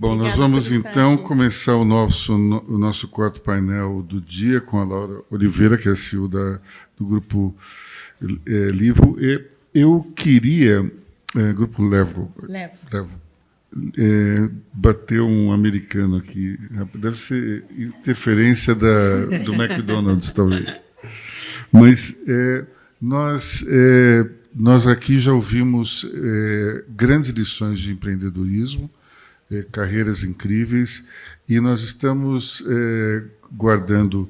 Bom, Obrigada nós vamos por estar então aqui. começar o nosso quarto painel do dia com a Laura Oliveira, que é a CEO do Grupo Livro. E eu queria, Grupo Levo, bater um americano aqui. Deve ser interferência do McDonald's, talvez. Mas nós aqui já ouvimos grandes lições de empreendedorismo, carreiras incríveis, e nós estamos guardando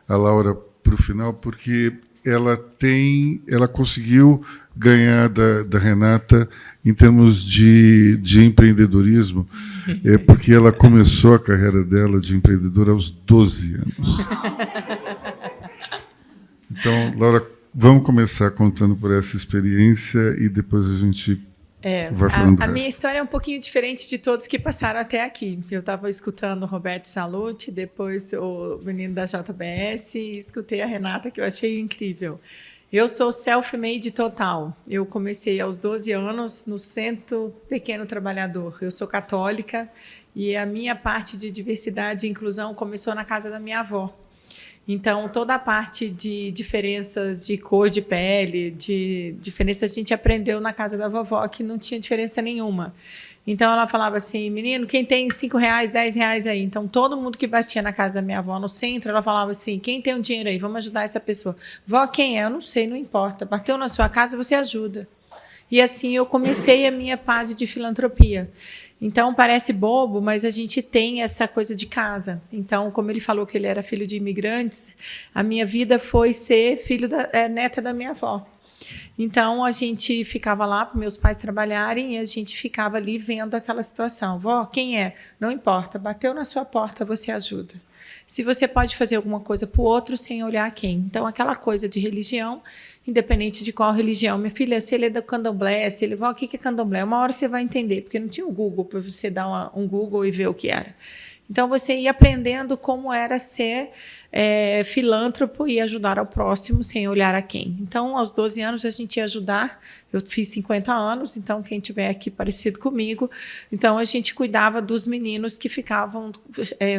a Laura para o final, porque ela conseguiu ganhar da Renata em termos de empreendedorismo, porque ela começou a carreira dela de empreendedora aos 12 anos. Então, Laura, vamos começar contando por essa experiência e depois a gente vai falando. A minha história é um pouquinho diferente de todos que passaram até aqui. Eu estava escutando o Roberto Salute, depois o menino da JBS, e escutei a Renata, que eu achei incrível. Eu sou self-made total. Eu comecei aos 12 anos no Centro Pequeno Trabalhador. Eu sou católica e a minha parte de diversidade e inclusão começou na casa da minha avó. Então, toda a parte de diferenças de cor de pele, de diferença, a gente aprendeu na casa da vovó, que não tinha diferença nenhuma. Então, ela falava assim, menino, quem tem R$5, R$10 aí? Então, todo mundo que batia na casa da minha avó no centro, ela falava assim, quem tem um dinheiro aí? Vamos ajudar essa pessoa. Vó, quem é? Eu não sei, não importa. Bateu na sua casa, você ajuda. E assim eu comecei a minha fase de filantropia. Então, parece bobo, mas a gente tem essa coisa de casa. Então, como ele falou que ele era filho de imigrantes, a minha vida foi ser neta da minha avó. Então, a gente ficava lá para meus pais trabalharem e a gente ficava ali vendo aquela situação. Vó, quem é? Não importa, bateu na sua porta, você ajuda. Se você pode fazer alguma coisa para o outro sem olhar quem. Então, aquela coisa de religião, independente de qual religião. Minha filha, se ele é do candomblé, se ele vai, o que é candomblé? Uma hora você vai entender, porque não tinha o Google para você dar um Google e ver o que era. Então, você ia aprendendo como era ser filântropo e ajudar ao próximo sem olhar a quem. Então, aos 12 anos, a gente ia ajudar. Eu fiz 50 anos, então, quem estiver aqui parecido comigo. Então, a gente cuidava dos meninos que ficavam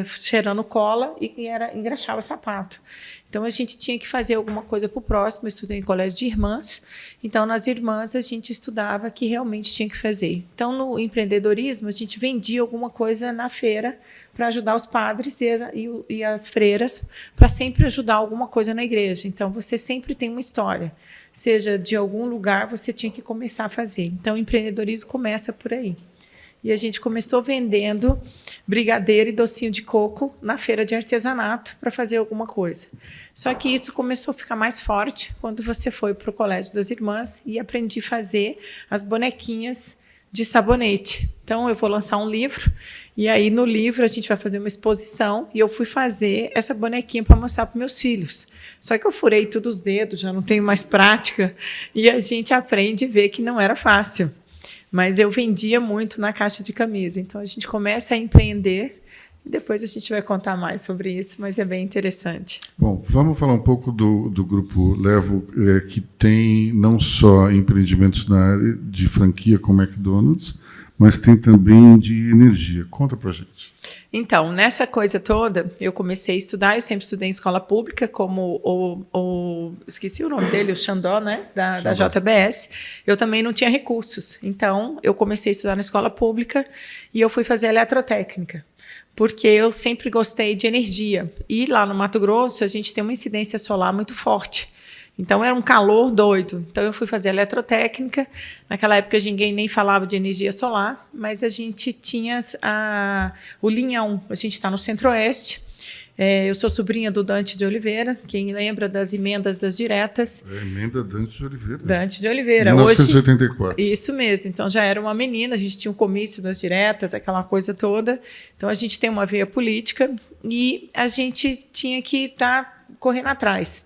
cheirando cola e engraxava sapato. Então, a gente tinha que fazer alguma coisa para o próximo. Eu estudei em colégio de irmãs. Então, nas irmãs, a gente estudava que realmente tinha que fazer. Então, no empreendedorismo, a gente vendia alguma coisa na feira para ajudar os padres e as freiras, para sempre ajudar alguma coisa na igreja. Então, você sempre tem uma história. Seja de algum lugar, você tinha que começar a fazer. Então, o empreendedorismo começa por aí. E a gente começou vendendo brigadeiro e docinho de coco na feira de artesanato para fazer alguma coisa. Só que isso começou a ficar mais forte quando você foi para o Colégio das Irmãs e aprendi a fazer as bonequinhas de sabonete. Então, eu vou lançar um livro, e aí no livro a gente vai fazer uma exposição, e eu fui fazer essa bonequinha para mostrar para meus filhos. Só que eu furei todos os dedos, já não tenho mais prática, e a gente aprende a ver que não era fácil. Mas eu vendia muito na caixa de camisa. Então, a gente começa a empreender e depois a gente vai contar mais sobre isso, mas é bem interessante. Bom, vamos falar um pouco do Grupo Levo, que tem não só empreendimentos na área de franquia com McDonald's, mas tem também de energia. Conta para a gente. Então, nessa coisa toda, eu comecei a estudar. Eu sempre estudei em escola pública, como esqueci o nome dele, o Xandó, né, da JBS. Eu também não tinha recursos. Então, eu comecei a estudar na escola pública e eu fui fazer eletrotécnica, porque eu sempre gostei de energia. E lá no Mato Grosso, a gente tem uma incidência solar muito forte. Então, era um calor doido. Então, eu fui fazer eletrotécnica. Naquela época, ninguém nem falava de energia solar, mas a gente tinha o Linhão. A gente está no Centro-Oeste. Eu sou sobrinha do Dante de Oliveira, quem lembra das emendas das diretas. Emenda Dante de Oliveira. Dante de Oliveira. 1984. Hoje, isso mesmo. Então, já era uma menina, a gente tinha um comício das diretas, aquela coisa toda. Então, a gente tem uma veia política e a gente tinha que estar correndo atrás.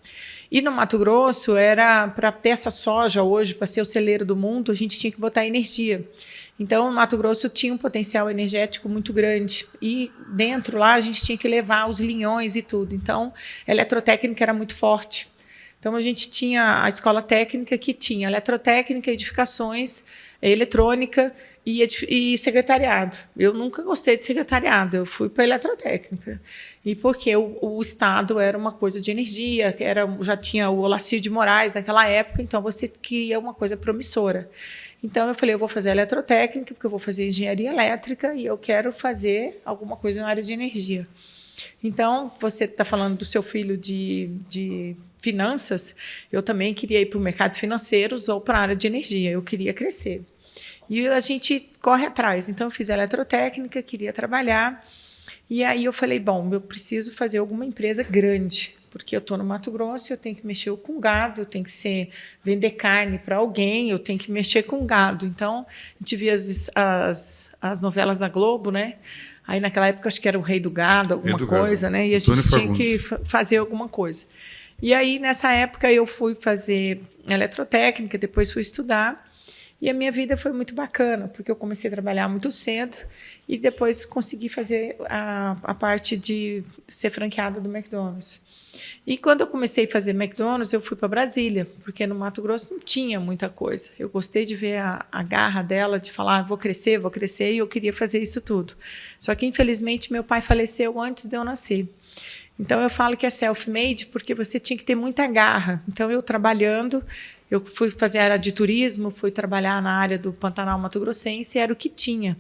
E no Mato Grosso, era para ter essa soja hoje, para ser o celeiro do mundo, a gente tinha que botar energia. Então, o Mato Grosso tinha um potencial energético muito grande. E dentro lá, a gente tinha que levar os linhões e tudo. Então, a eletrotécnica era muito forte. Então, a gente tinha a escola técnica que tinha eletrotécnica, edificações, eletrônica e secretariado. Eu nunca gostei de secretariado, eu fui para eletrotécnica. E porque o Estado era uma coisa de energia, já tinha o Olacir de Moraes naquela época, então você queria uma coisa promissora. Então eu falei, eu vou fazer eletrotécnica, porque eu vou fazer engenharia elétrica e eu quero fazer alguma coisa na área de energia. Então, você está falando do seu filho de finanças, eu também queria ir para o mercado financeiro ou para a área de energia, eu queria crescer. E a gente corre atrás. Então, eu fiz eletrotécnica, queria trabalhar. E aí eu falei, bom, eu preciso fazer alguma empresa grande, porque eu estou no Mato Grosso, eu tenho que mexer com gado, eu tenho que vender carne para alguém, eu tenho que mexer com gado. Então, a gente via as novelas da Globo, né? Aí, naquela época, acho que era o Rei do Gado, alguma coisa, né? E a gente tinha que fazer alguma coisa. E aí, nessa época, eu fui fazer eletrotécnica, depois fui estudar. E a minha vida foi muito bacana, porque eu comecei a trabalhar muito cedo e depois consegui fazer a parte de ser franqueada do McDonald's. E quando eu comecei a fazer McDonald's, eu fui para Brasília, porque no Mato Grosso não tinha muita coisa. Eu gostei de ver a garra dela, de falar, vou crescer, e eu queria fazer isso tudo. Só que, infelizmente, meu pai faleceu antes de eu nascer. Então, eu falo que é self-made porque você tinha que ter muita garra. Então, eu trabalhando, eu fui fazer área de turismo, fui trabalhar na área do Pantanal Mato Grossense, era o que tinha.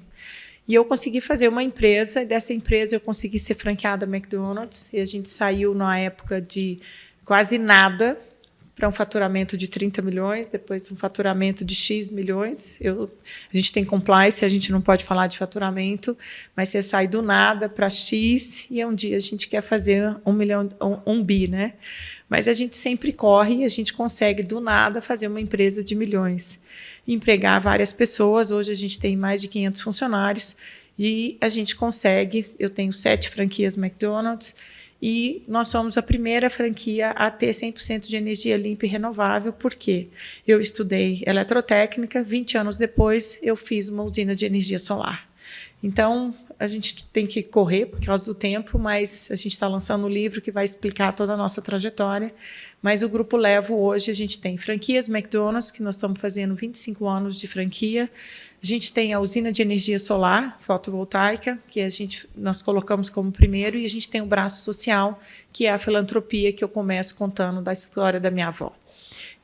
E eu consegui fazer uma empresa, e dessa empresa eu consegui ser franqueada McDonald's, e a gente saiu na época de quase nada para um faturamento de 30 milhões, depois um faturamento de X milhões. A gente tem compliance, a gente não pode falar de faturamento, mas você sai do nada para X, e um dia a gente quer fazer 1 milhão, um bi, né? Mas a gente sempre corre e a gente consegue, do nada, fazer uma empresa de milhões. Empregar várias pessoas. Hoje a gente tem mais de 500 funcionários e a gente consegue. Eu tenho 7 franquias McDonald's e nós somos a primeira franquia a ter 100% de energia limpa e renovável. Por quê? Eu estudei eletrotécnica, 20 anos depois eu fiz uma usina de energia solar. Então, a gente tem que correr por causa do tempo, mas a gente está lançando um livro que vai explicar toda a nossa trajetória. Mas o Grupo Levo, hoje, a gente tem franquias McDonald's, que nós estamos fazendo 25 anos de franquia. A gente tem a usina de energia solar, fotovoltaica, que nós colocamos como primeiro, e a gente tem o braço social, que é a filantropia, que eu começo contando da história da minha avó.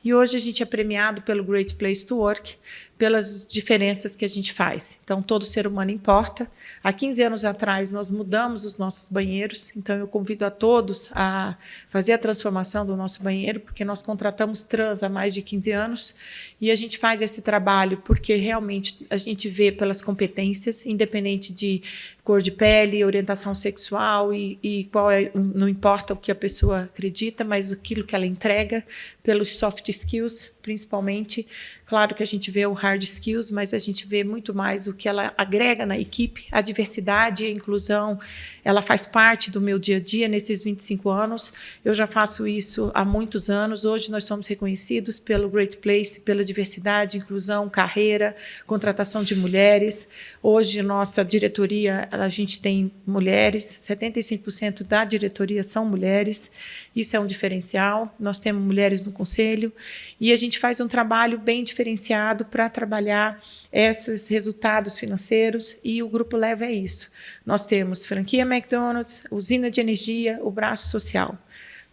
E hoje a gente é premiado pelo Great Place to Work, pelas diferenças que a gente faz. Então, todo ser humano importa. Há 15 anos atrás, nós mudamos os nossos banheiros. Então, eu convido a todos a fazer a transformação do nosso banheiro, porque nós contratamos trans há mais de 15 anos. E a gente faz esse trabalho porque realmente a gente vê pelas competências, independente de cor de pele, orientação sexual e não importa o que a pessoa acredita, mas aquilo que ela entrega, pelos soft skills, principalmente. Claro que a gente vê o hard skills, mas a gente vê muito mais o que ela agrega na equipe, a diversidade e a inclusão. Ela faz parte do meu dia a dia nesses 25 anos. Eu já faço isso há muitos anos. Hoje nós somos reconhecidos pelo Great Place, pela diversidade, inclusão, carreira, contratação de mulheres. Hoje, nossa diretoria, a gente tem mulheres, 75% da diretoria são mulheres. Isso é um diferencial. Nós temos mulheres no conselho e a gente faz um trabalho bem diferenciado para trabalhar esses resultados financeiros, e o Grupo Levo é isso. Nós temos franquia McDonald's, usina de energia, o braço social.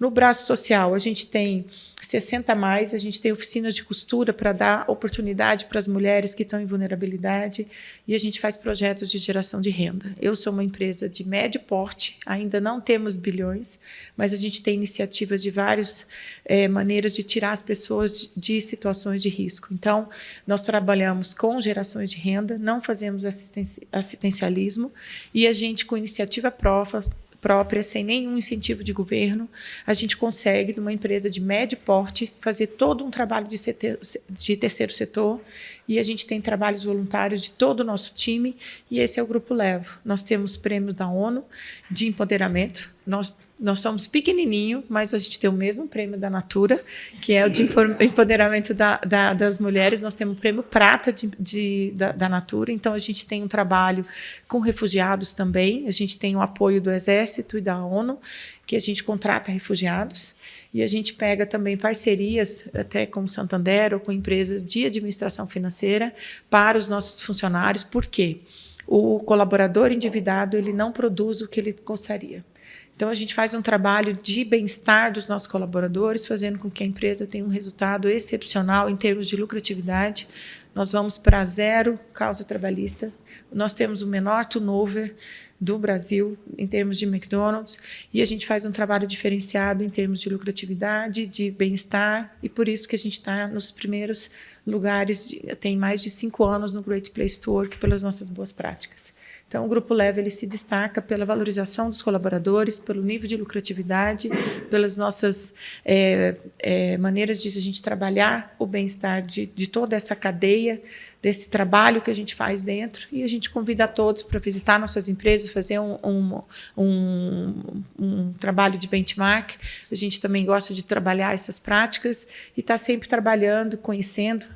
No braço social, a gente tem 60+, a gente tem oficinas de costura para dar oportunidade para as mulheres que estão em vulnerabilidade, e a gente faz projetos de geração de renda. Eu sou uma empresa de médio porte, ainda não temos bilhões, mas a gente tem iniciativas de várias maneiras de tirar as pessoas de situações de risco. Então, nós trabalhamos com gerações de renda, não fazemos assistencialismo, e a gente, com iniciativa própria, sem nenhum incentivo de governo, a gente consegue, numa empresa de médio porte, fazer todo um trabalho de terceiro setor, e a gente tem trabalhos voluntários de todo o nosso time, e esse é o Grupo Levo. Nós temos prêmios da ONU de empoderamento, nós Nós somos pequenininho, mas a gente tem o mesmo prêmio da Natura, que é o de empoderamento das mulheres. Nós temos o prêmio prata da Natura, então a gente tem um trabalho com refugiados também. A gente tem o apoio do Exército e da ONU, que a gente contrata refugiados. E a gente pega também parcerias, até com o Santander ou com empresas de administração financeira, para os nossos funcionários. Por quê? O colaborador endividado ele não produz o que ele gostaria. Então, a gente faz um trabalho de bem-estar dos nossos colaboradores, fazendo com que a empresa tenha um resultado excepcional em termos de lucratividade. Nós vamos para 0 causa trabalhista. Nós temos o menor turnover do Brasil em termos de McDonald's e a gente faz um trabalho diferenciado em termos de lucratividade, de bem-estar, e por isso que a gente está nos primeiros lugares, tem mais de 5 anos no Great Place to Work pelas nossas boas práticas. Então, o Grupo Leve ele se destaca pela valorização dos colaboradores, pelo nível de lucratividade, pelas nossas maneiras de a gente trabalhar o bem-estar de toda essa cadeia, desse trabalho que a gente faz dentro. E a gente convida a todos para visitar nossas empresas, fazer um trabalho de benchmark. A gente também gosta de trabalhar essas práticas e está sempre trabalhando, conhecendo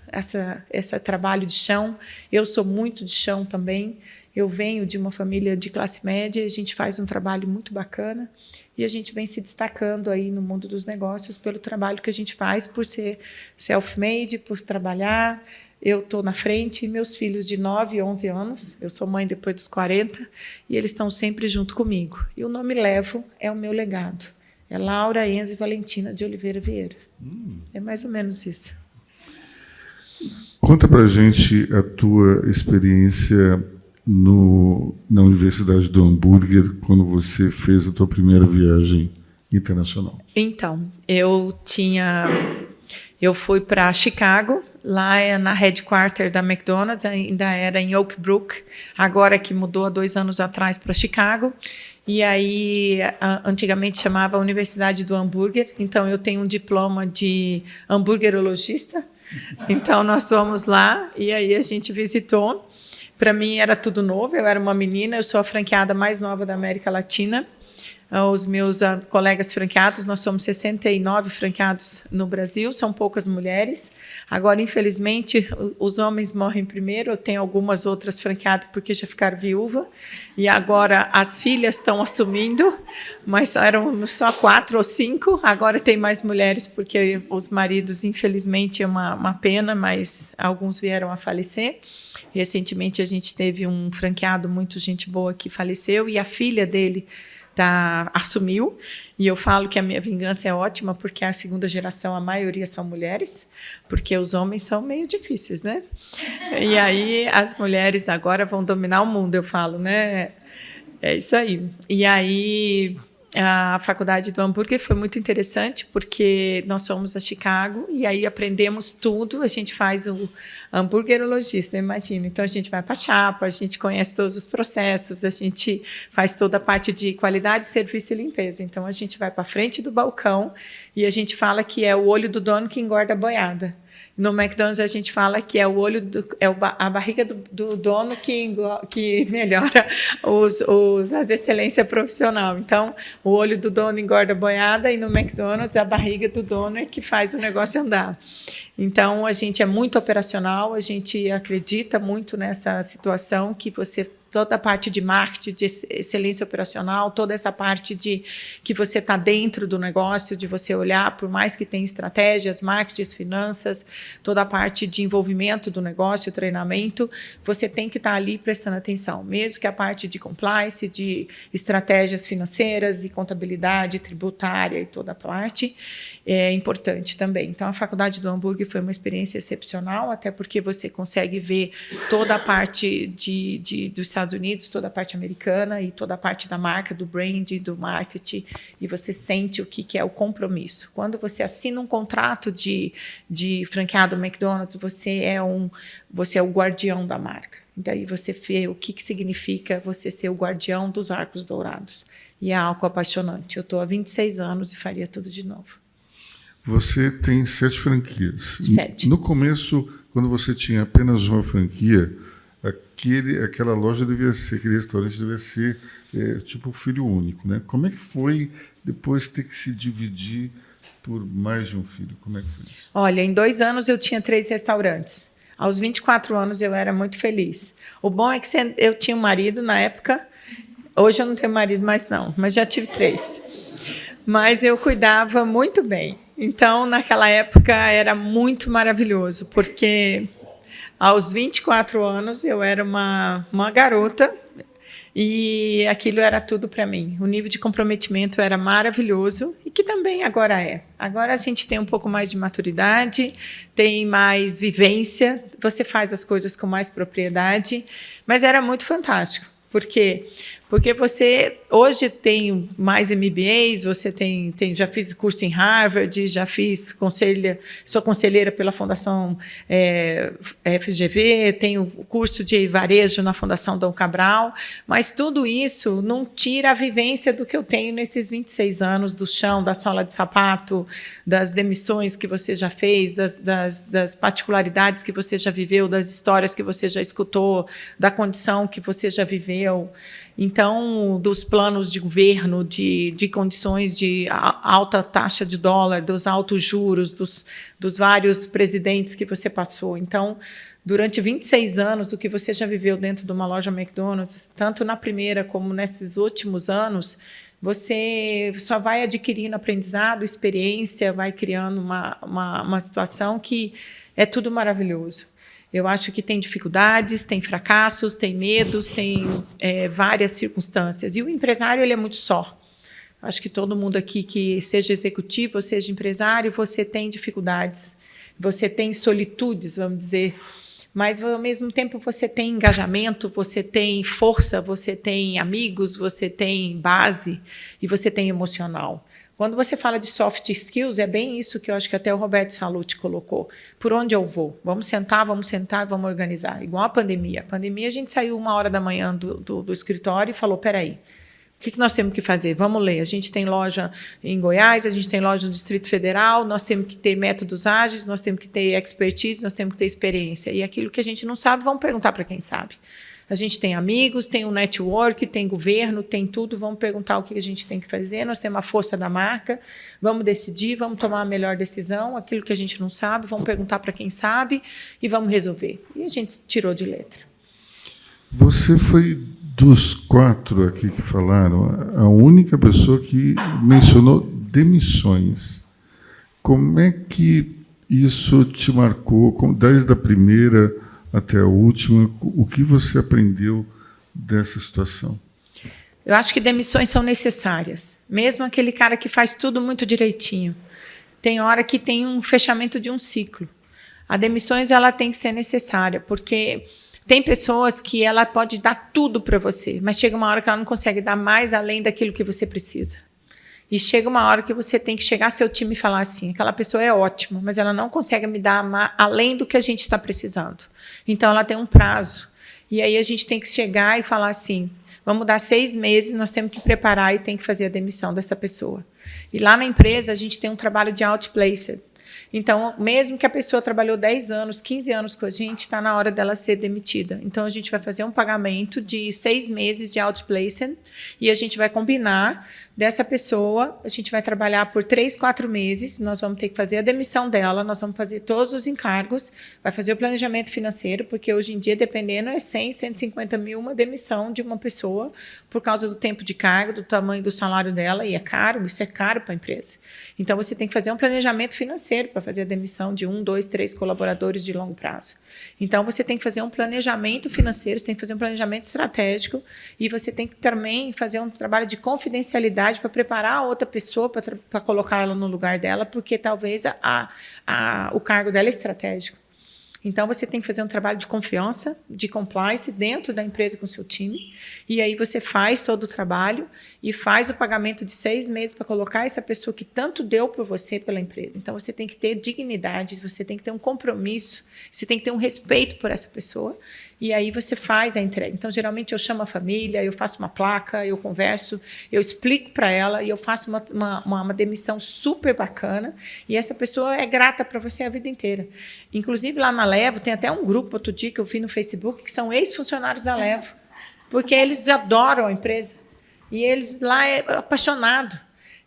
esse trabalho de chão. Eu sou muito de chão também. Eu venho de uma família de classe média, a gente faz um trabalho muito bacana e a gente vem se destacando aí no mundo dos negócios pelo trabalho que a gente faz, por ser self-made, por trabalhar. Eu estou na frente e meus filhos de 9 e 11 anos, eu sou mãe depois dos 40, e eles estão sempre junto comigo. E o nome Levo é o meu legado. É Laura Enze Valentina de Oliveira Vieira. É mais ou menos isso. Conta para a gente a tua experiência na Universidade do Hambúrguer, quando você fez a tua primeira viagem internacional. Então, eu fui para Chicago, lá na headquarter da McDonald's, ainda era em Oak Brook, agora que mudou há 2 anos atrás para Chicago. E aí, antigamente chamava Universidade do Hambúrguer, então eu tenho um diploma de hambúrguerologista. Então, nós fomos lá e aí a gente visitou. Para mim era tudo novo, eu era uma menina, eu sou a franqueada mais nova da América Latina. Os meus colegas franqueados, nós somos 69 franqueados no Brasil, são poucas mulheres. Agora, infelizmente, os homens morrem primeiro, eu tenho algumas outras franqueadas porque já ficaram viúvas, e agora as filhas estão assumindo, mas eram só 4 ou 5, agora tem mais mulheres porque os maridos, infelizmente, é uma pena, mas alguns vieram a falecer. Recentemente, a gente teve um franqueado muito gente boa que faleceu, e a filha dele assumiu, e eu falo que a minha vingança é ótima, porque a segunda geração, a maioria são mulheres, porque os homens são meio difíceis, né? E aí as mulheres agora vão dominar o mundo, eu falo, né? É isso aí. E aí a faculdade do hambúrguer foi muito interessante, porque nós fomos a Chicago e aí aprendemos tudo. A gente faz o hambúrguerologista, imagina. Então, a gente vai para a chapa, a gente conhece todos os processos, a gente faz toda a parte de qualidade, serviço e limpeza. Então, a gente vai para frente do balcão e a gente fala que é o olho do dono que engorda a boiada. No McDonald's, a gente fala que é a barriga do dono que melhora as excelências profissional. Então, o olho do dono engorda a boiada, e no McDonald's, a barriga do dono é que faz o negócio andar. Então, a gente é muito operacional, a gente acredita muito nessa situação que toda a parte de marketing, de excelência operacional, toda essa parte de que você está dentro do negócio, de você olhar, por mais que tenha estratégias, marketing, finanças, toda a parte de envolvimento do negócio, treinamento, você tem que estar ali prestando atenção, mesmo que a parte de compliance, de estratégias financeiras e contabilidade tributária e toda a parte é importante também. Então, a faculdade do hambúrguer foi uma experiência excepcional, até porque você consegue ver toda a parte dos Estados Unidos, toda a parte americana e toda a parte da marca, do brand, do marketing, e você sente o que é o compromisso. Quando você assina um contrato de franqueado McDonald's, você é o guardião da marca. Daí você vê o que significa você ser o guardião dos arcos dourados. E é algo apaixonante. Eu estou há 26 anos e faria tudo de novo. Você tem 7 franquias. 7. No começo, quando você tinha apenas uma franquia, aquela loja devia ser, aquele restaurante devia ser tipo filho único, né? Como é que foi depois ter que se dividir por mais de um filho? Como é que foi isso? Olha, em 2 anos eu tinha 3 restaurantes. Aos 24 anos eu era muito feliz. O bom é que eu tinha um marido na época. Hoje eu não tenho marido mais não, mas já tive 3. Mas eu cuidava muito bem. Então, naquela época era muito maravilhoso, porque aos 24 anos eu era uma garota e aquilo era tudo para mim. O nível de comprometimento era maravilhoso e que também agora é. Agora a gente tem um pouco mais de maturidade, tem mais vivência, você faz as coisas com mais propriedade, mas era muito fantástico. Por quê? Porque você hoje tem mais MBAs, você já fiz curso em Harvard, já fiz sou conselheira pela Fundação FGV, tenho curso de varejo na Fundação Dom Cabral, mas tudo isso não tira a vivência do que eu tenho nesses 26 anos, do chão, da sola de sapato, das demissões que você já fez, das particularidades que você já viveu, das histórias que você já escutou, da condição que você já viveu. Então, dos planos de governo, de condições de alta taxa de dólar, dos altos juros, dos vários presidentes que você passou. Então, durante 26 anos, o que você já viveu dentro de uma loja McDonald's, tanto na primeira como nesses últimos anos, você só vai adquirindo aprendizado, experiência, vai criando uma situação que é tudo maravilhoso. Eu acho que tem dificuldades, tem fracassos, tem medos, tem várias circunstâncias. E o empresário ele é muito só. Acho que todo mundo aqui que seja executivo ou seja empresário, você tem dificuldades, você tem solitudes, vamos dizer, mas ao mesmo tempo você tem engajamento, você tem força, você tem amigos, você tem base e você tem emocional. Quando você fala de soft skills, é bem isso que eu acho que até o Roberto Sallouti colocou. Por onde eu vou? Vamos sentar, vamos organizar. Igual a pandemia. A pandemia, a gente saiu 1h da manhã do escritório e falou, peraí, o que nós temos que fazer? Vamos ler. A gente tem loja em Goiás, a gente tem loja no Distrito Federal, nós temos que ter métodos ágeis, nós temos que ter expertise, nós temos que ter experiência. E aquilo que a gente não sabe, vamos perguntar para quem sabe. A gente tem amigos, tem um network, tem governo, tem tudo. Vamos perguntar o que a gente tem que fazer. Nós temos a força da marca. Vamos decidir, vamos tomar a melhor decisão. Aquilo que a gente não sabe, vamos perguntar para quem sabe e vamos resolver. E a gente tirou de letra. Você foi, dos 4 aqui que falaram, a única pessoa que mencionou demissões. Como é que isso te marcou, desde a primeira até a última? O que você aprendeu dessa situação? Eu acho que demissões são necessárias. Mesmo aquele cara que faz tudo muito direitinho. Tem hora que tem um fechamento de um ciclo. A demissões ela tem que ser necessária, porque tem pessoas que ela pode dar tudo para você, mas chega uma hora que ela não consegue dar mais além daquilo que você precisa. E chega uma hora que você tem que chegar ao seu time e falar assim, aquela pessoa é ótima, mas ela não consegue me dar além do que a gente está precisando. Então, ela tem um prazo. E aí a gente tem que chegar e falar assim, vamos dar 6 meses, nós temos que preparar e tem que fazer a demissão dessa pessoa. E lá na empresa, a gente tem um trabalho de outplaced. Então, mesmo que a pessoa trabalhou 10 anos, 15 anos com a gente, está na hora dela ser demitida. Então, a gente vai fazer um pagamento de 6 meses de outplacement e a gente vai combinar dessa pessoa, a gente vai trabalhar por 3, 4 meses, nós vamos ter que fazer a demissão dela, nós vamos fazer todos os encargos, vai fazer o planejamento financeiro, porque hoje em dia, dependendo, é 100, 150 mil uma demissão de uma pessoa por causa do tempo de cargo, do tamanho do salário dela, e é caro, isso é caro para a empresa. Então, você tem que fazer um planejamento financeiro para fazer a demissão de 1, 2, 3 colaboradores de longo prazo. Então, você tem que fazer um planejamento financeiro, você tem que fazer um planejamento estratégico e você tem que também fazer um trabalho de confidencialidade para preparar a outra pessoa, para colocar ela no lugar dela, porque talvez o cargo dela é estratégico. Então, você tem que fazer um trabalho de confiança, de compliance dentro da empresa com o seu time, e aí você faz todo o trabalho e faz o pagamento de 6 meses para colocar essa pessoa que tanto deu por você pela empresa. Então, você tem que ter dignidade, você tem que ter um compromisso, você tem que ter um respeito por essa pessoa, e aí você faz a entrega. Então, geralmente, eu chamo a família, eu faço uma placa, eu converso, eu explico para ela e eu faço uma demissão super bacana e essa pessoa é grata para você a vida inteira. Inclusive, lá na Levo, tem até um grupo, outro dia, que eu vi no Facebook, que são ex-funcionários da Levo, porque eles adoram a empresa e eles lá é apaixonado.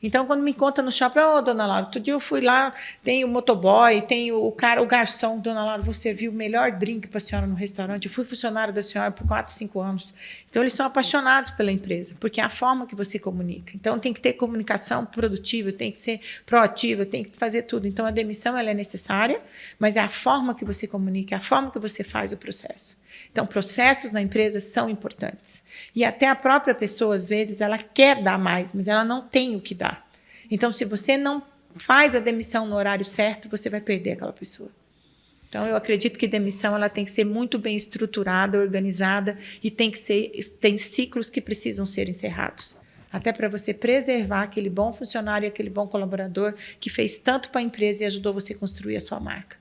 Então, quando me conta no shopping, dona Laura, outro dia eu fui lá, tem o motoboy, tem o garçom, dona Laura, você viu o melhor drink para a senhora no restaurante, eu fui funcionário da senhora por 4, 5 anos. Então, eles são apaixonados pela empresa, porque é a forma que você comunica. Então, tem que ter comunicação produtiva, tem que ser proativa, tem que fazer tudo. Então, a demissão ela é necessária, mas é a forma que você comunica, é a forma que você faz o processo. Então, processos na empresa são importantes. E até a própria pessoa, às vezes, ela quer dar mais, mas ela não tem o que dar. Então, se você não faz a demissão no horário certo, você vai perder aquela pessoa. Então, eu acredito que demissão ela tem que ser muito bem estruturada, organizada, e tem ciclos que precisam ser encerrados. Até para você preservar aquele bom funcionário, aquele bom colaborador que fez tanto para a empresa e ajudou você a construir a sua marca.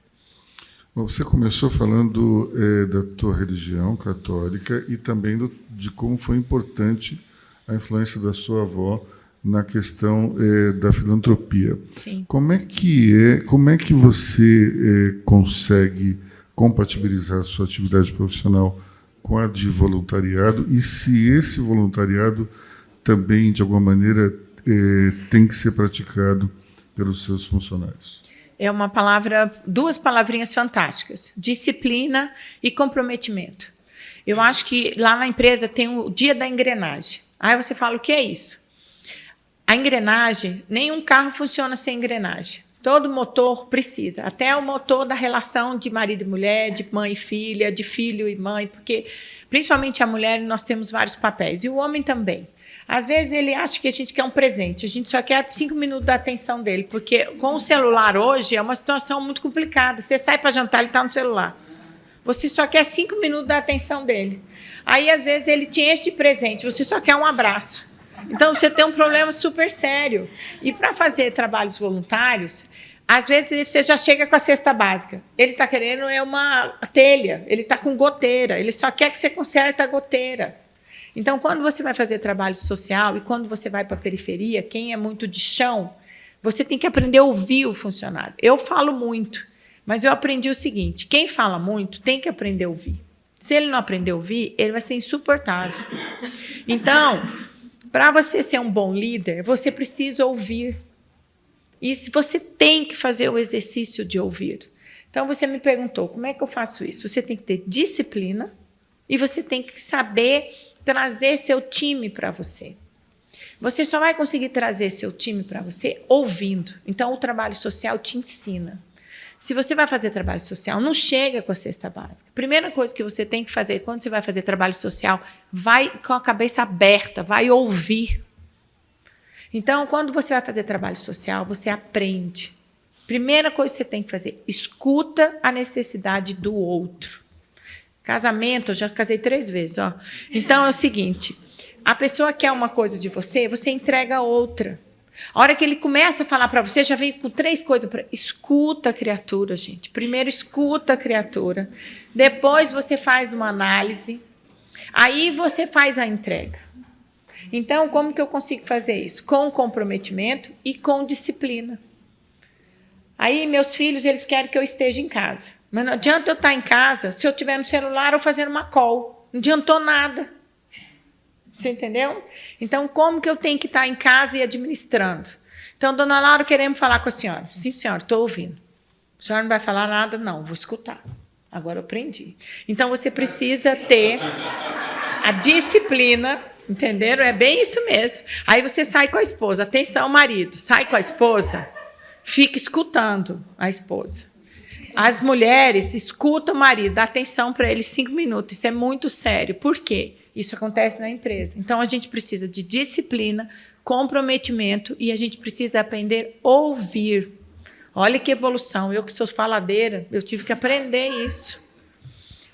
Você começou falando da tua religião católica e também de como foi importante a influência da sua avó na questão da filantropia. Sim. Como é que você consegue compatibilizar a sua atividade profissional com a de voluntariado e se esse voluntariado também, de alguma maneira, tem que ser praticado pelos seus funcionários? É duas palavrinhas fantásticas: disciplina e comprometimento. Eu acho que lá na empresa tem o dia da engrenagem. Aí você fala, o que é isso? A engrenagem, nenhum carro funciona sem engrenagem. Todo motor precisa, até o motor da relação de marido e mulher, de mãe e filha, de filho e mãe, porque principalmente a mulher nós temos vários papéis, e o homem também. Às vezes ele acha que a gente quer um presente, a gente só quer 5 minutos da atenção dele, porque com o celular hoje é uma situação muito complicada. Você sai para jantar, ele está no celular. Você só quer 5 minutos da atenção dele. Aí, às vezes, ele te enche de presente, você só quer um abraço. Então, você tem um problema super sério. E para fazer trabalhos voluntários, às vezes você já chega com a cesta básica. Ele está querendo uma telha, ele está com goteira, ele só quer que você conserte a goteira. Então, quando você vai fazer trabalho social e quando você vai para a periferia, quem é muito de chão, você tem que aprender a ouvir o funcionário. Eu falo muito, mas eu aprendi o seguinte: quem fala muito tem que aprender a ouvir. Se ele não aprender a ouvir, ele vai ser insuportável. Então, para você ser um bom líder, você precisa ouvir. E você tem que fazer o exercício de ouvir. Então, você me perguntou, como é que eu faço isso? Você tem que ter disciplina e você tem que saber trazer seu time para você. Você só vai conseguir trazer seu time para você ouvindo. Então, o trabalho social te ensina. Se você vai fazer trabalho social, não chega com a cesta básica. Primeira coisa que você tem que fazer quando você vai fazer trabalho social, vai com a cabeça aberta, vai ouvir. Então, quando você vai fazer trabalho social, você aprende. Primeira coisa que você tem que fazer, escuta a necessidade do outro. Casamento, eu já casei 3 vezes. Ó. Então, é o seguinte, a pessoa quer uma coisa de você, você entrega outra. A hora que ele começa a falar para você, já vem com 3 coisas. Escuta a criatura, gente. Primeiro, escuta a criatura. Depois, você faz uma análise. Aí, você faz a entrega. Então, como que eu consigo fazer isso? Com comprometimento e com disciplina. Aí, meus filhos, eles querem que eu esteja em casa. Mas não adianta eu estar em casa se eu estiver no celular ou fazendo uma call. Não adiantou nada. Você entendeu? Então, como que eu tenho que estar em casa e administrando? Então, dona Laura, queremos falar com a senhora. Sim, senhora, estou ouvindo. A senhora não vai falar nada? Não, vou escutar. Agora eu aprendi. Então, você precisa ter a disciplina, entenderam? É bem isso mesmo. Aí você sai com a esposa. Atenção, marido. Sai com a esposa, fica escutando a esposa. As mulheres escutam o marido, dá atenção para ele 5 minutos. Isso é muito sério. Por quê? Isso acontece na empresa. Então, a gente precisa de disciplina, comprometimento e a gente precisa aprender a ouvir. Olha que evolução. Eu que sou faladeira, eu tive que aprender isso.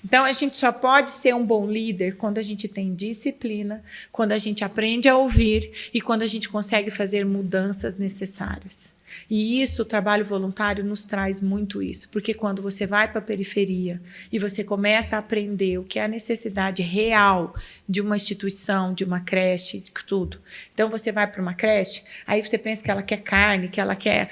Então, a gente só pode ser um bom líder quando a gente tem disciplina, quando a gente aprende a ouvir e quando a gente consegue fazer mudanças necessárias. E isso, o trabalho voluntário nos traz muito isso, porque quando você vai para a periferia e você começa a aprender o que é a necessidade real de uma instituição, de uma creche, de tudo. Então, você vai para uma creche, aí você pensa que ela quer carne, que ela quer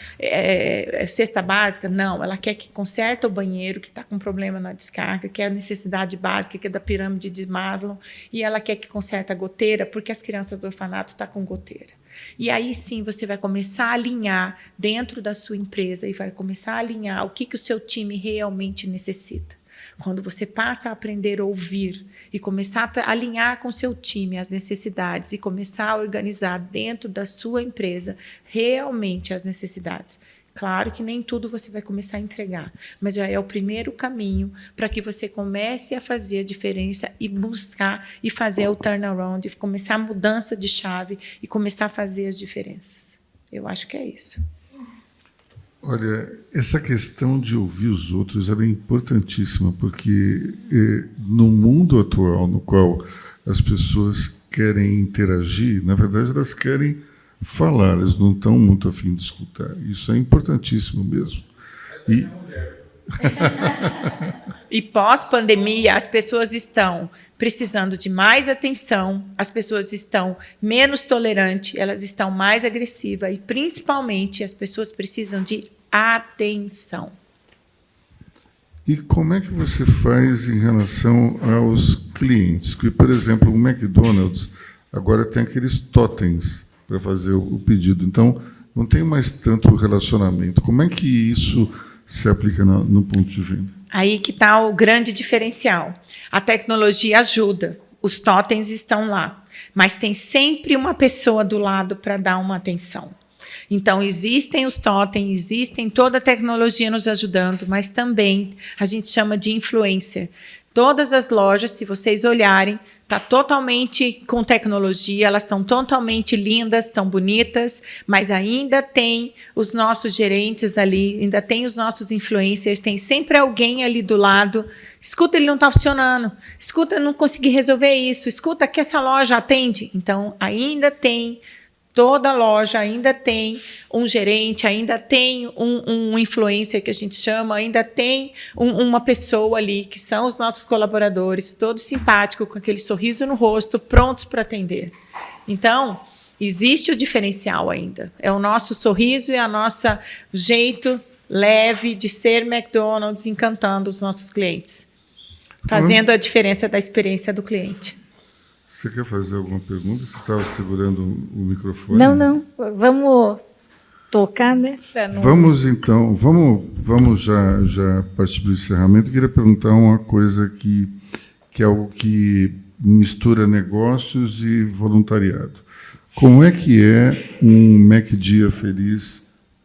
cesta básica. Não, ela quer que conserta o banheiro, que está com problema na descarga, que é a necessidade básica, que é da pirâmide de Maslow, e ela quer que conserta a goteira, porque as crianças do orfanato estão com goteira. E aí sim você vai começar a alinhar dentro da sua empresa e vai começar a alinhar o que o seu time realmente necessita. Quando você passa a aprender a ouvir e começar a alinhar com o seu time as necessidades e começar a organizar dentro da sua empresa realmente as necessidades. Claro que nem tudo você vai começar a entregar, mas já é o primeiro caminho para que você comece a fazer a diferença e buscar e fazer o turnaround, e começar a mudança de chave e começar a fazer as diferenças. Eu acho que é isso. Olha, essa questão de ouvir os outros ela é importantíssima, porque no mundo atual, no qual as pessoas querem interagir, na verdade, elas querem falar, eles não estão muito a fim de escutar. Isso é importantíssimo mesmo. E pós-pandemia, as pessoas estão precisando de mais atenção, as pessoas estão menos tolerantes, elas estão mais agressivas e, principalmente, as pessoas precisam de atenção. E como é que você faz em relação aos clientes? Que, por exemplo, o McDonald's agora tem aqueles totens para fazer o pedido. Então, não tem mais tanto relacionamento. Como é que isso se aplica no ponto de venda? Aí que está o grande diferencial. A tecnologia ajuda, os totens estão lá, mas tem sempre uma pessoa do lado para dar uma atenção. Então, existem os totens, existem toda a tecnologia nos ajudando, mas também a gente chama de influencer. Todas as lojas, se vocês olharem, está totalmente com tecnologia, elas estão totalmente lindas, estão bonitas, mas ainda tem os nossos gerentes ali, ainda tem os nossos influencers, tem sempre alguém ali do lado. Escuta, ele não está funcionando. Escuta, eu não consegui resolver isso. Escuta, que essa loja atende. Então, ainda tem... Toda loja ainda tem um gerente, ainda tem um influencer que a gente chama, ainda tem uma pessoa ali, que são os nossos colaboradores, todos simpáticos, com aquele sorriso no rosto, prontos para atender. Então, existe o diferencial ainda. É o nosso sorriso e o nosso jeito leve de ser McDonald's, encantando os nossos clientes, fazendo a diferença da experiência do cliente. Você quer fazer alguma pergunta? Você estava segurando o microfone? Não. Vamos tocar, né? Não... Vamos, então. Vamos já partir para o encerramento. Eu queria perguntar uma coisa que é algo que mistura negócios e voluntariado. Como é que é um McDia feliz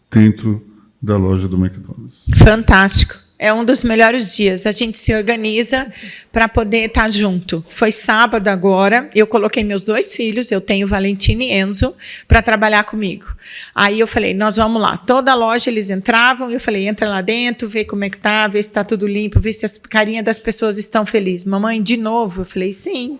dentro da loja do McDonald's? Fantástico. É um dos melhores dias. A gente se organiza para poder estar junto. Foi sábado agora, eu coloquei meus 2 filhos, eu tenho Valentina e Enzo, para trabalhar comigo. Aí eu falei, nós vamos lá. Toda a loja eles entravam, eu falei, entra lá dentro, vê como é que tá, vê se está tudo limpo, vê se as carinhas das pessoas estão felizes. Mamãe, de novo? Eu falei, sim.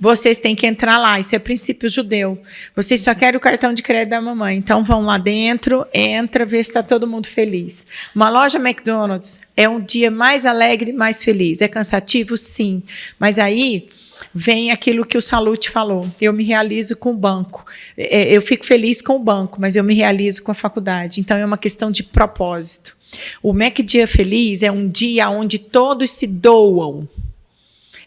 Vocês têm que entrar lá, isso é princípio judeu. Vocês só querem o cartão de crédito da mamãe. Então, vão lá dentro, entra, vê se está todo mundo feliz. Uma loja McDonald's é um dia mais alegre, mais feliz. É cansativo? Sim. Mas aí vem aquilo que o Salute falou. Eu me realizo com o banco. Eu fico feliz com o banco, mas eu me realizo com a faculdade. Então, é uma questão de propósito. O McDia Feliz é um dia onde todos se doam.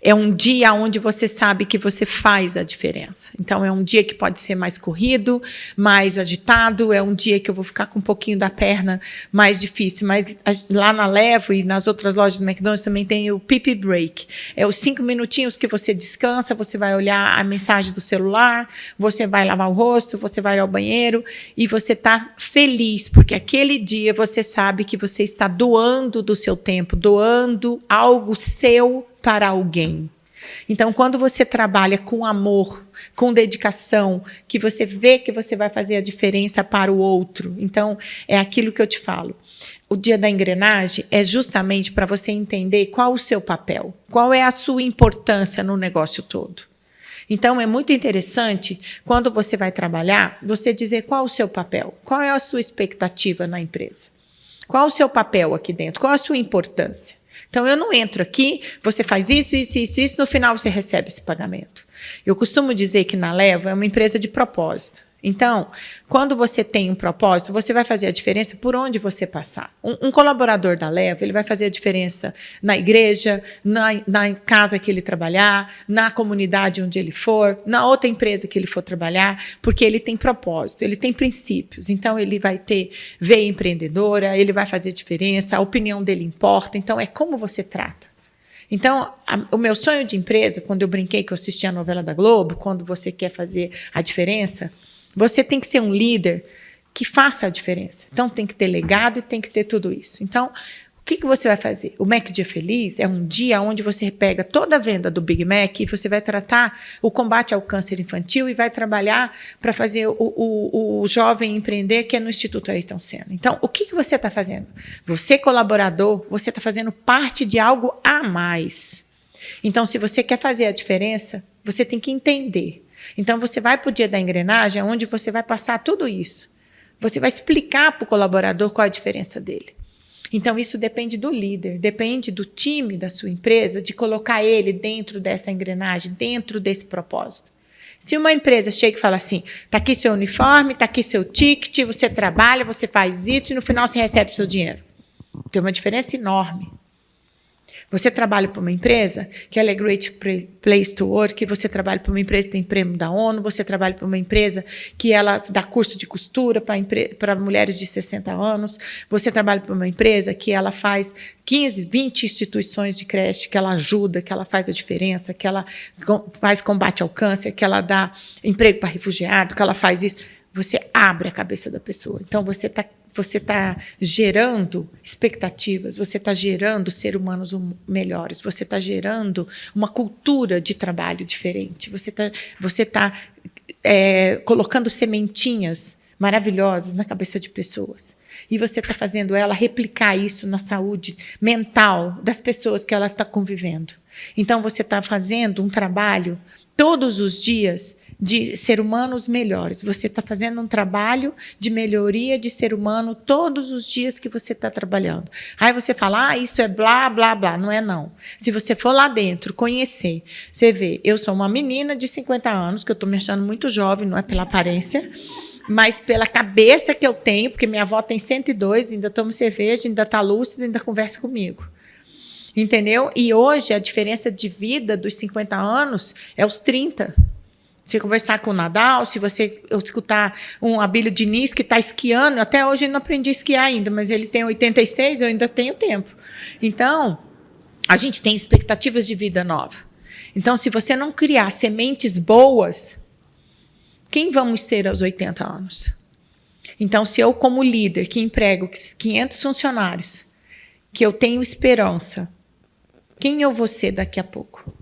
É um dia onde você sabe que você faz a diferença. Então, é um dia que pode ser mais corrido, mais agitado, é um dia que eu vou ficar com um pouquinho da perna mais difícil. Mas lá na Levo e nas outras lojas do McDonald's também tem o Pee Break. É os 5 minutinhos que você descansa, você vai olhar a mensagem do celular, você vai lavar o rosto, você vai ao banheiro e você está feliz, porque aquele dia você sabe que você está doando do seu tempo, doando algo seu para alguém. Então, quando você trabalha com amor, com dedicação, que você vê que você vai fazer a diferença para o outro. Então, é aquilo que eu te falo. O dia da engrenagem é justamente para você entender qual o seu papel, qual é a sua importância no negócio todo. Então, é muito interessante, quando você vai trabalhar, você dizer qual o seu papel, qual é a sua expectativa na empresa, qual o seu papel aqui dentro, qual a sua importância. Então, eu não entro aqui, você faz isso, no final você recebe esse pagamento. Eu costumo dizer que na Levo é uma empresa de propósito. Então, quando você tem um propósito, você vai fazer a diferença por onde você passar. Um colaborador da Leva, ele vai fazer a diferença na igreja, na casa que ele trabalhar, na comunidade onde ele for, na outra empresa que ele for trabalhar, porque ele tem propósito, ele tem princípios. Então, ele vai ter veia empreendedora, ele vai fazer diferença, a opinião dele importa. Então, é como você trata. Então, o meu sonho de empresa, quando eu brinquei que eu assisti a novela da Globo, quando você quer fazer a diferença, você tem que ser um líder que faça a diferença. Então, tem que ter legado e tem que ter tudo isso. Então, o que você vai fazer? O Mac Dia Feliz é um dia onde você pega toda a venda do Big Mac e você vai tratar o combate ao câncer infantil e vai trabalhar para fazer o jovem empreender, que é no Instituto Ayrton Senna. Então, o que você está fazendo? Você, colaborador, você está fazendo parte de algo a mais. Então, se você quer fazer a diferença, você tem que entender. Então, você vai para o dia da engrenagem, onde você vai passar tudo isso. Você vai explicar para o colaborador qual é a diferença dele. Então, isso depende do líder, depende do time da sua empresa, de colocar ele dentro dessa engrenagem, dentro desse propósito. Se uma empresa chega e fala assim, está aqui seu uniforme, está aqui seu ticket, você trabalha, você faz isso e no final você recebe seu dinheiro. Tem uma diferença enorme. Você trabalha para uma empresa que ela é Great Place to Work, você trabalha para uma empresa que tem prêmio da ONU, você trabalha para uma empresa que ela dá curso de costura para mulheres de 60 anos, você trabalha para uma empresa que ela faz 15, 20 instituições de creche, que ela ajuda, que ela faz a diferença, que ela faz combate ao câncer, que ela dá emprego para refugiado, que ela faz isso. Você abre a cabeça da pessoa. Então, você está gerando expectativas, você está gerando seres humanos melhores, você está gerando uma cultura de trabalho diferente, você tá colocando sementinhas maravilhosas na cabeça de pessoas. E você está fazendo ela replicar isso na saúde mental das pessoas que ela está convivendo. Então, você está fazendo um trabalho todos os dias de ser humanos melhores. Você está fazendo um trabalho de melhoria de ser humano todos os dias que você está trabalhando. Aí você fala, isso é blá, blá, blá. Não é, não. Se você for lá dentro, conhecer, você vê, eu sou uma menina de 50 anos, que eu estou me achando muito jovem, não é pela aparência, mas pela cabeça que eu tenho, porque minha avó tem 102, ainda toma cerveja, ainda está lúcida, ainda conversa comigo. Entendeu? E hoje a diferença de vida dos 50 anos é os 30. Se conversar com o Nadal, se você escutar um Abílio Diniz que está esquiando, até hoje eu não aprendi a esquiar ainda, mas ele tem 86, eu ainda tenho tempo. Então, a gente tem expectativas de vida nova. Então, se você não criar sementes boas, quem vamos ser aos 80 anos? Então, se eu, como líder, que emprego 500 funcionários, que eu tenho esperança, quem eu vou ser daqui a pouco?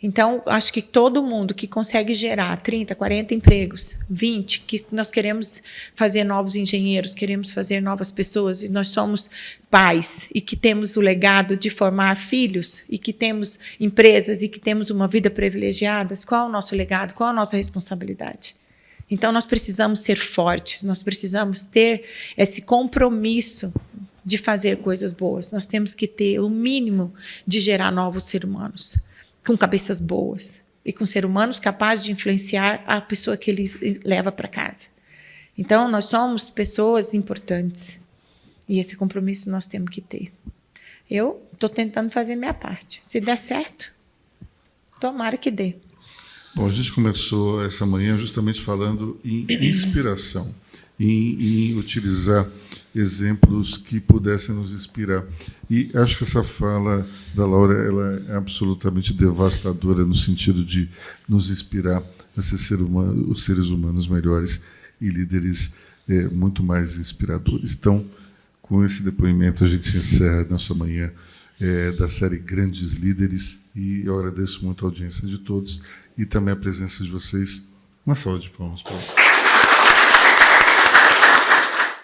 Então, acho que todo mundo que consegue gerar 30, 40 empregos, 20, que nós queremos fazer novos engenheiros, queremos fazer novas pessoas, e nós somos pais, e que temos o legado de formar filhos, e que temos empresas, e que temos uma vida privilegiada, qual é o nosso legado, qual é a nossa responsabilidade? Então, nós precisamos ser fortes, nós precisamos ter esse compromisso de fazer coisas boas. Nós temos que ter o mínimo de gerar novos seres humanos, com cabeças boas e com seres humanos capazes de influenciar a pessoa que ele leva para casa. Então, nós somos pessoas importantes e esse compromisso nós temos que ter. Eu estou tentando fazer minha parte. Se der certo, tomara que dê. Bom, a gente começou essa manhã justamente falando em inspiração, em utilizar exemplos que pudessem nos inspirar. E acho que essa fala da Laura ela é absolutamente devastadora no sentido de nos inspirar a ser os seres humanos melhores e líderes muito mais inspiradores. Então, com esse depoimento, a gente encerra nossa manhã da série Grandes Líderes e eu agradeço muito a audiência de todos e também a presença de vocês. Uma salva de palmas para